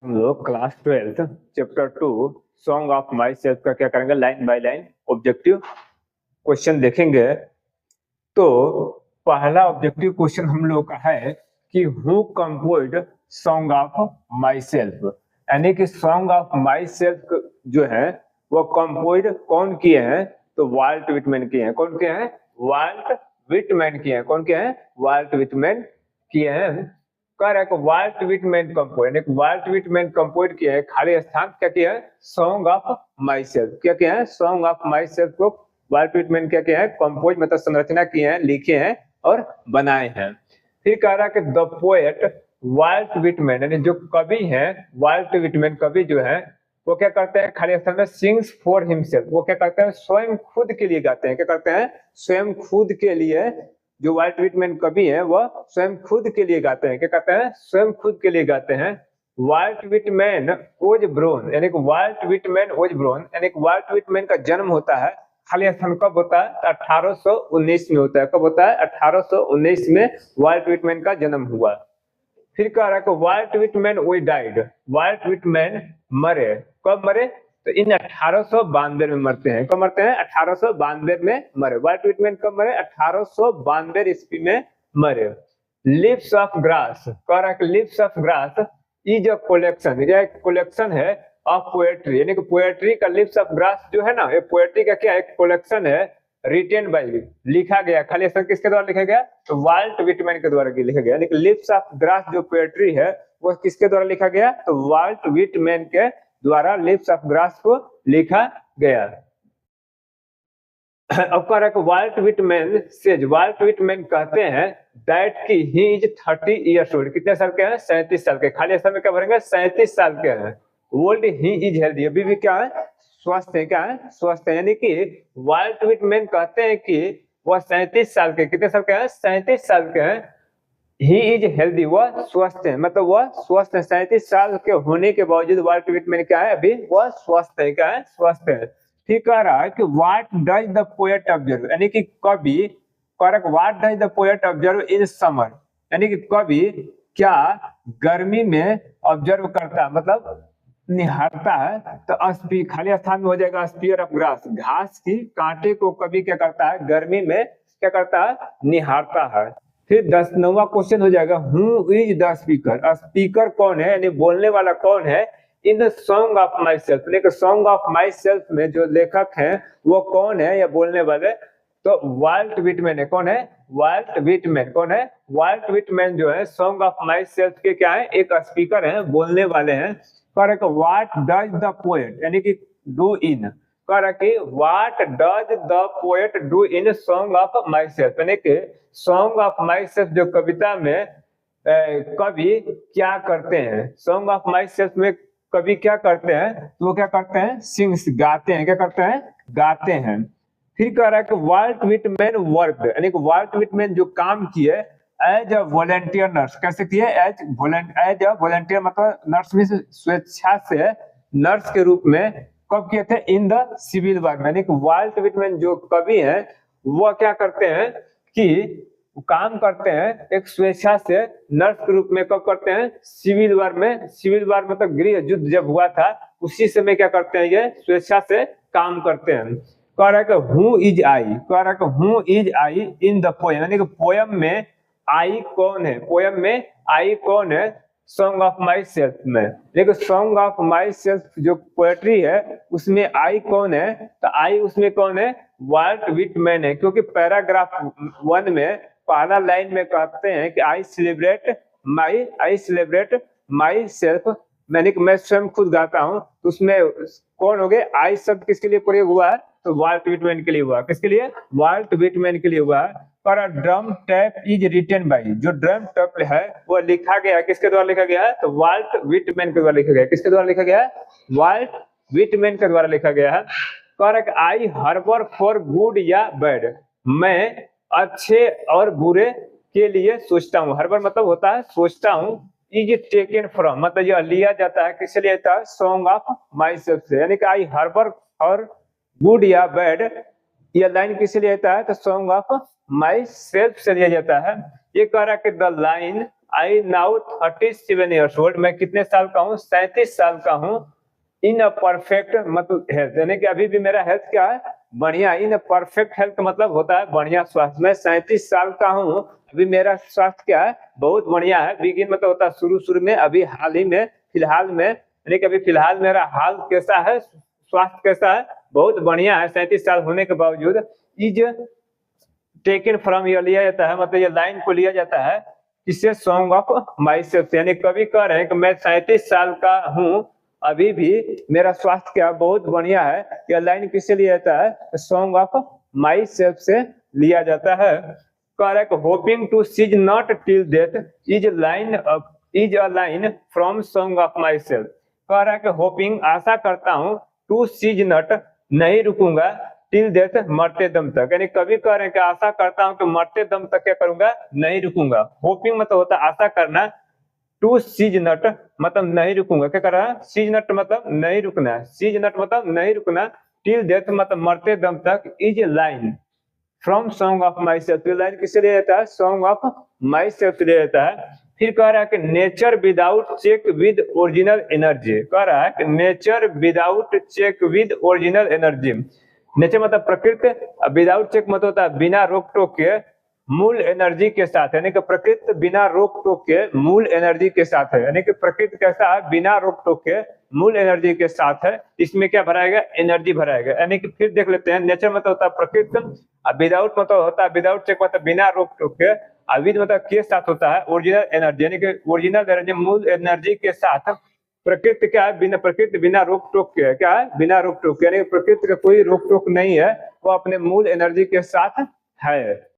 हम लोग class 12 chapter 2 song of my self का क्या करेंगे, line by line objective question देखेंगे। तो पहला ऑब्जेक्टिव क्वेश्चन हम लोग का है कि who composed song of my self, यानी कि सॉन्ग ऑफ माई सेल्फ जो है वो कंपोज्ड कौन किए हैं, तो वाल्ट विटमैन किए हैं। कौन किए हैं? वाल्ट विटमैन किए हैं। कौन किए हैं? वाल्ट विटमैन किए हैं। कह रहा है कि Walt Whitman compose, Walt Whitman compose किया है, खाली स्थान क्या किया है, सॉन्ग ऑफ माई सेल्फ। क्या किया है? सॉन्ग ऑफ माई सेल्फ को वाल्ट विटमैन क्या किया है, कंपोज मतलब संरचना किए हैं, लिखे हैं और बनाए हैं। फिर कह रहा है कि द पोएट वाल्ट विटमैन, यानी जो कवि है वाल्ट विटमैन कवि जो है वो क्या करते हैं, खाली स्थान में सिंग्स फॉर हिमसेल्फ, वो क्या करते हैं, स्वयं खुद के लिए गाते हैं। क्या करते हैं? स्वयं खुद के लिए। जो वाल्ट विटमैन कवि है वह स्वयं खुद के लिए गाते हैं। क्या कहते हैं? स्वयं खुद के लिए गाते हैं। वाल्ट विटमैन ओज ब्रोन, यानी कि वाल्ट विटमैन ओज ब्रोन, यानी कि वाल्ट विटमैन का जन्म होता है, खाली स्थान कब होता है, 1819 में होता है। कब होता है? 1819 में वाल्ट विटमैन का जन्म हुआ। फिर कह रहा है कि वाल्ट विटमैन ओज डाइड, वाल्ट विटमैन मरे। कब मरे? तो इन 1892 में मरते हैं। कब मरते हैं? 1892 में मरे। वाल्ट विटमैन कब मरे? 1892 ईस्वी में मरे। लिप्स ऑफ ग्रास, कह रहा है कि lips of grass is a collection, यह एक कलेक्शन है ऑफ पोएट्री, यानी कि पोएट्री का लिप्स ऑफ ग्रास जो है ना, ये पोएट्री का क्या एक कलेक्शन है, रिटेन बाय, लिखा गया। खाली स्थान किसके द्वारा लिखा गया? तो वाल्ट विटमैन के द्वारा लिखा गया। यानी कि लिप्स ऑफ ग्रास जो पोएट्री है वो किसके द्वारा लिखा गया? तो वाल्ट विटमैन के द्वारा लिप्स ऑफ ग्रास को लिखा गया। अब कह रहा है कि Walt Whitman says, Walt Whitman कहते हैं दैट की ही इज 30 ईयर्स ओल्ड, कितने साल के हैं? 37 साल के। खाली स्थान में क्या भरेंगे? 37 साल के हैं। ओल्ड ही इज हेल्दी, अभी भी क्या है, स्वस्थ है। क्या है? स्वस्थ है। यानी कि वाल्ट विटमैन कहते हैं कि वह 37 साल के, कितने साल के हैं? 37 साल के हैं। ही इज हेल्दी, वह स्वस्थ है, मतलब वह स्वस्थ है। 37 साल के होने के बावजूद वाल्ट विटमैन क्या है, अभी वह स्वस्थ है। क्या है? स्वस्थ है। ठीक कह रहा है कि what does the poet observe, यानी कि कवि कह रहा है what does the poet observe in summer, यानी कि कवि क्या गर्मी में ऑब्जर्व करता है, मतलब निहारता है। तो स्पी खाली स्थान में हो जाएगा स्पीयर ऑफ ग्रास, घास की कांटे को कवि क्या करता है, गर्मी में क्या करता है, निहारता है। फिर 9वां क्वेश्चन हो जाएगा who is the speaker, speaker कौन है, यानी बोलने वाला कौन है in the song of my self, यानी सॉन्ग ऑफ माई सेल्फ में जो लेखक हैं वो कौन है या बोलने वाले, तो वाल्ट विटमैन है। कौन है? Walt Whitman. कौन है? वाल्ट विटमैन जो है सॉन्ग ऑफ माई सेल्फ के क्या है, एक स्पीकर है, बोलने वाले हैं। कह रहा व्हाट डज द पोएट, यानी कि डू इन, कह रहा कि what does the poet do in song of my self, यानी कि सॉन्ग ऑफ माई सेल्फ जो कविता में कवि क्या करते हैं, सॉन्ग ऑफ माई सेल्फ में कवि क्या करते हैं, तो वो क्या करते हैं, सिंग्स, गाते हैं। क्या करते हैं? गाते हैं। फिर कह रहा है कि वाल्ट विटमैन वर्क, यानी कि वाल्ट विटमैन जो काम किए एज अ वॉलेंटियर नर्स, कैसे किए, एज अ वॉलेंटियर, मतलब नर्स में स्वेच्छा से नर्स के रूप में कब किए थे, इन द सिविल वार में। यानी कि वाल्ट विटमैन जो कवि है वो क्या करते हैं कि काम करते हैं एक स्वेच्छा से नर्स के रूप में। कब करते हैं? सिविल वार में। सिविल वार मतलब गृह युद्ध जब हुआ था उसी समय क्या करते हैं, ये स्वेच्छा से काम करते हैं। कह रहा है कि हु इज आई, कह रहा है कि who is I in the poem, यानी कि पोएम में आई कौन है, पोएम में आई कौन है सॉन्ग ऑफ माई सेल्फ में। देखो सॉन्ग ऑफ माई सेल्फ जो पोएट्री है उसमें आई कौन है, तो आई उसमें कौन है, वाल्ट विटमैन है। क्योंकि पैराग्राफ 1 में पहला लाइन में कहते हैं कि आई सेलिब्रेट माई सेल्फ, मैंने कि मैं स्वयं खुद गाता हूँ, तो उसमें कौन हो गए, आई शब्द किसके लिए प्रयोग हुआ है, तो वाल्ट विटमैन के लिए हुआ। किसके लिए? वाल्ट विटमैन के लिए हुआ। और drum tap is written by, जो ड्रम टैप है वो लिखा गया है, किसके द्वारा लिखा गया है, तो वाल्ट विटमैन के द्वारा लिखा गया है। किसके द्वारा लिखा गया है? वाल्ट विटमैन के द्वारा लिखा गया है। करेक्ट, आई हर्बर फॉर गुड या बैड, मैं अच्छे और बुरे के लिए सोचता हूँ। हर्बर मतलब होता है सोचता हूँ। इज टेकन फ्रॉम मतलब यह लिया जाता है, किससे लिया जाता है, सॉन्ग ऑफ माई सेल्फ से। यानी कि आई हर्बर और गुड या बैड, यह लाइन किससे लिया जाता है, तो सॉन्ग ऑफ माई सेल्फ से लिया जाता है। ये कह रहा है कि the line I now 37 years old, मैं कितने साल का हूँ, 37 साल का हूँ। इन अ परफेक्ट मतलब हेल्थ, यानी कि अभी भी मेरा हेल्थ क्या है, बढ़िया। इन अ परफेक्ट हेल्थ मतलब होता है बढ़िया स्वास्थ्य। मैं 37 साल का हूँ, अभी मेरा स्वास्थ्य क्या है, बहुत बढ़िया है। बिगिन मतलब होता है शुरू शुरू में, अभी हाल ही में, फिलहाल में, यानी कि अभी फिलहाल मेरा हाल कैसा है, स्वास्थ्य कैसा है, बहुत बढ़िया है 37 साल होने के बावजूद। इज टेकन फ्रॉम, ये लिया जाता है, मतलब ये लाइन को लिया जाता है किससे, सॉन्ग ऑफ माई सेल्फ। यानी कवि कह रहे हैं कि मैं 37 साल का हूँ, अभी भी मेरा स्वास्थ्य क्या बहुत बढ़िया है। यह लाइन किससे लिया जाता है, सॉन्ग ऑफ माई सेल्फ से लिया जाता है। कह रहा है hoping to cease not till death is a line from song of myself. कह रहा है कि होपिंग आशा करता हूँ, टू सीज नॉट नहीं रुकूंगा, टिल डेथ मरते दम तक। यानी कभी कह रहे हैं कि आशा करता हूं कि मरते दम तक क्या करूंगा, नहीं रुकूंगा। होपिंग मतलब होता है आशा करना, टू सीज नट मतलब नहीं रुकूंगा, क्या कर रहा है, सीज नट मतलब नहीं रुकना, सीज नट मतलब नहीं रुकना, टिल डेथ मतलब मरते दम तक, is line from song of my self. Line किससे लिया जाता है, सॉन्ग ऑफ माई सेल्फ लिया जाता है। फिर कह रहा है कि nature without check with original energy. कह रहा है कि nature without check with original energy. Nature मतलब प्रकृति, विदाउट चेक मतलब होता है बिना रोक टोक के मूल एनर्जी के साथ, यानी कि प्रकृति बिना रोक टोक के मूल एनर्जी के साथ है। यानी कि प्रकृति कैसा है, बिना रोक टोक के मूल एनर्जी के साथ है। इसमें क्या भराएगा, एनर्जी भराएगा। यानी कि फिर देख लेते हैं, नेचर मतलब होता है प्रकृति, विदाउट मतलब होता है, विदाउट चेक मतलब बिना रोक टोक के, विद मतलब के साथ होता है ओरिजिनल एनर्जी, यानी कि ओरिजिनल एनर्जी मूल एनर्जी के साथ। प्रकृति क्या है, बिना प्रकृति बिना रोक टोक के, क्या है, बिना रोक टोक, यानी प्रकृति का कोई रोक टोक नहीं है, वो अपने मूल एनर्जी के साथ है।